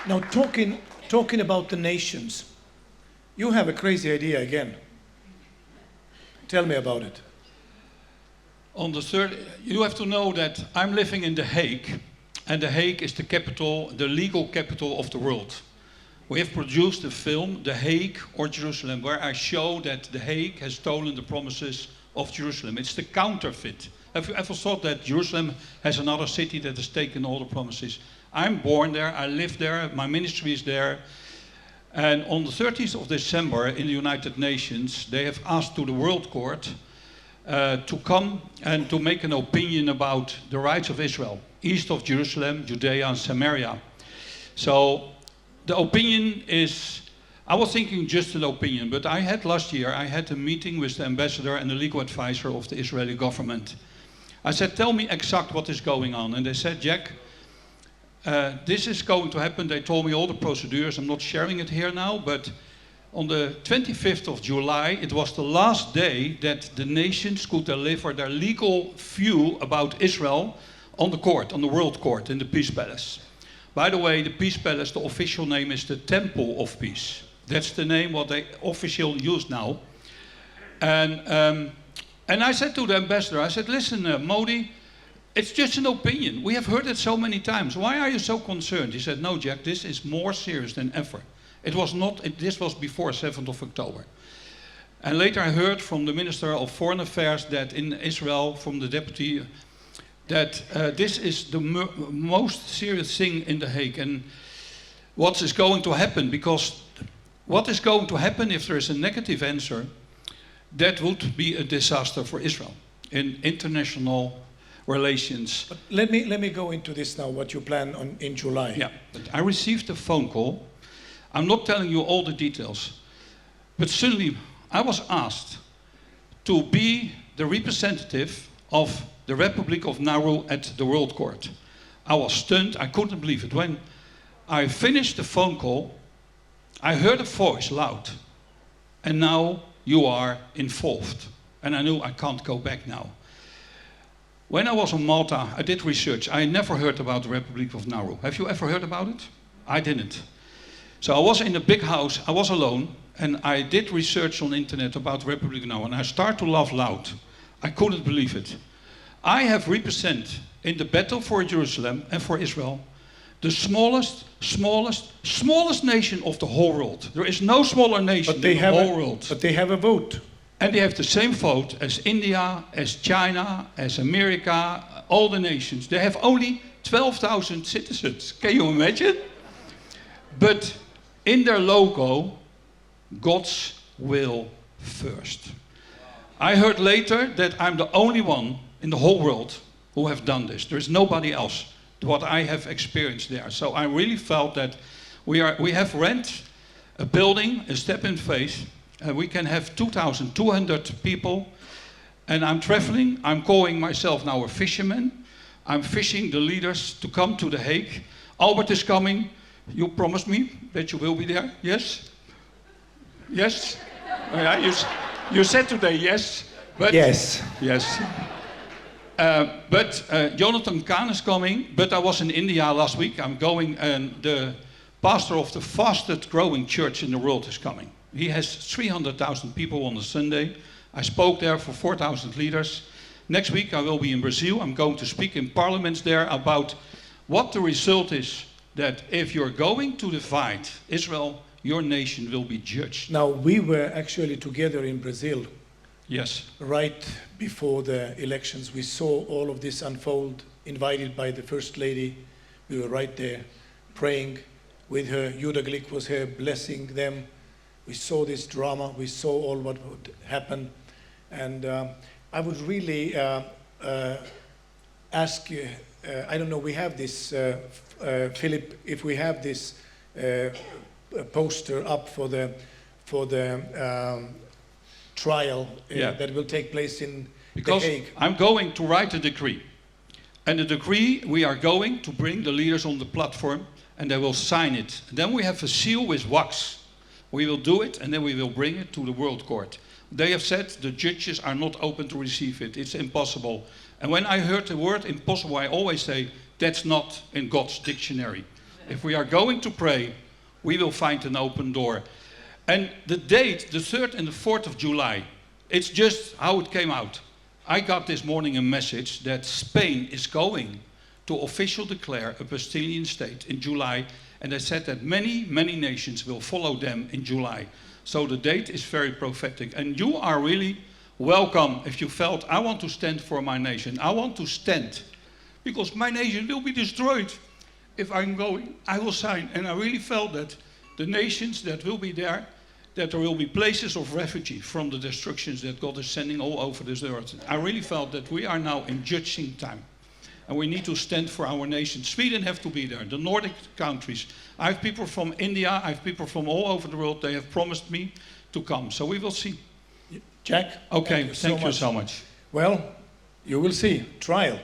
Now, talking about the nations, you have a crazy idea again. Tell me about it. On the third, you have to know that I'm living in The Hague, and The Hague is the capital, the legal capital of the world. We have produced a film, The Hague or Jerusalem, where I show that The Hague has stolen the promises of Jerusalem. It's the counterfeit. Have you ever thought that Jerusalem has another city that has taken all the promises? I'm born there, I live there, my ministry is there. And on the 30th of December in the United Nations, they have asked to the World Court to come and to make an opinion about the rights of Israel, east of Jerusalem, Judea and Samaria. So the opinion is, I was thinking just an opinion, but last year I had a meeting with the ambassador and the legal advisor of the Israeli government. I said, tell me exact what is going on. And they said, Jack, this is going to happen. They told me all the procedures. I'm not sharing it here now, but on the 25th of July, it was the last day that the nations could deliver their legal view about Israel on the court, on the World Court, in the Peace Palace. By the way, the Peace Palace, the official name is the Temple of Peace. That's the name what they officially use now. And I said to the ambassador, I said, listen, Modi, it's just an opinion. We have heard it so many times. Why are you so concerned? He said, no, Jack, this is more serious than ever. This was before 7th of October. And later I heard from the Minister of Foreign Affairs that in Israel, from the deputy, that this is the most serious thing in The Hague. And what is going to happen, because what is going to happen if there is a negative answer, that would be a disaster for Israel in international relations. But let me go into this now, what you plan on in July. Yeah, but I received a phone call. I'm not telling you all the details, but suddenly I was asked to be the representative of the Republic of Nauru at the World Court. I was stunned, I couldn't believe it. When I finished the phone call, I heard a voice loud, and now you are involved. And I knew I can't go back now. When I was on Malta, I did research. I never heard about the Republic of Nauru. Have you ever heard about it? I didn't. So I was in a big house, I was alone, and I did research on the internet about the Republic of Nauru, and I started to laugh loud. I couldn't believe it. I have represented in the battle for Jerusalem and for Israel the smallest nation of the whole world. There is no smaller nation in the whole world. But they have a vote. And they have the same vote as India, as China, as America, all the nations. They have only 12,000 citizens. Can you imagine? But in their logo, God's will first. I heard later that I'm the only one in the whole world who have done this. There is nobody else what I have experienced there. So I really felt that we have rent a building, a step in faith. We can have 2,200 people, and I'm traveling. I'm calling myself now a fisherman. I'm fishing the leaders to come to The Hague. Albert is coming. You promised me that you will be there, yes? Yes? You said today yes, but... Yes. Yes. But Jonathan Kahn is coming, but I was in India last week. I'm going, and the pastor of the fastest growing church in the world is coming. He has 300,000 people on a Sunday. I spoke there for 4,000 leaders. Next week I will be in Brazil. I'm going to speak in parliaments there about what the result is, that if you're going to divide Israel, your nation will be judged. Now, we were actually together in Brazil. Yes. Right before the elections. We saw all of this unfold, invited by the First Lady. We were right there praying with her. Judah Glick was here blessing them. We saw this drama. We saw all what would happen. And I would really ask you, I don't know, we have this, Philip, if we have this poster up for the trial that will take place in The Hague. I'm going to write a decree. And the decree, we are going to bring the leaders on the platform and they will sign it. And then we have a seal with wax. We will do it and then we will bring it to the World Court. They have said the judges are not open to receive it. It's impossible. And when I heard the word impossible, I always say, that's not in God's dictionary. If we are going to pray, we will find an open door. And the date, the 3rd and the 4th of July, it's just how it came out. I got this morning a message that Spain is going to officially declare a Palestinian state in July, and they said that many, many nations will follow them in July. So the date is very prophetic, and you are really welcome if you felt, I want to stand for my nation. I want to stand, because my nation will be destroyed. If I'm going, I will sign. And I really felt that the nations that will be there, that there will be places of refuge from the destructions that God is sending all over this earth. I really felt that we are now in judging time. And we need to stand for our nation. Sweden have to be there, the Nordic countries. I have people from India, I have people from all over the world. They have promised me to come. So we will see. Jack? Okay, thank you so much. Well, you will see. Trial.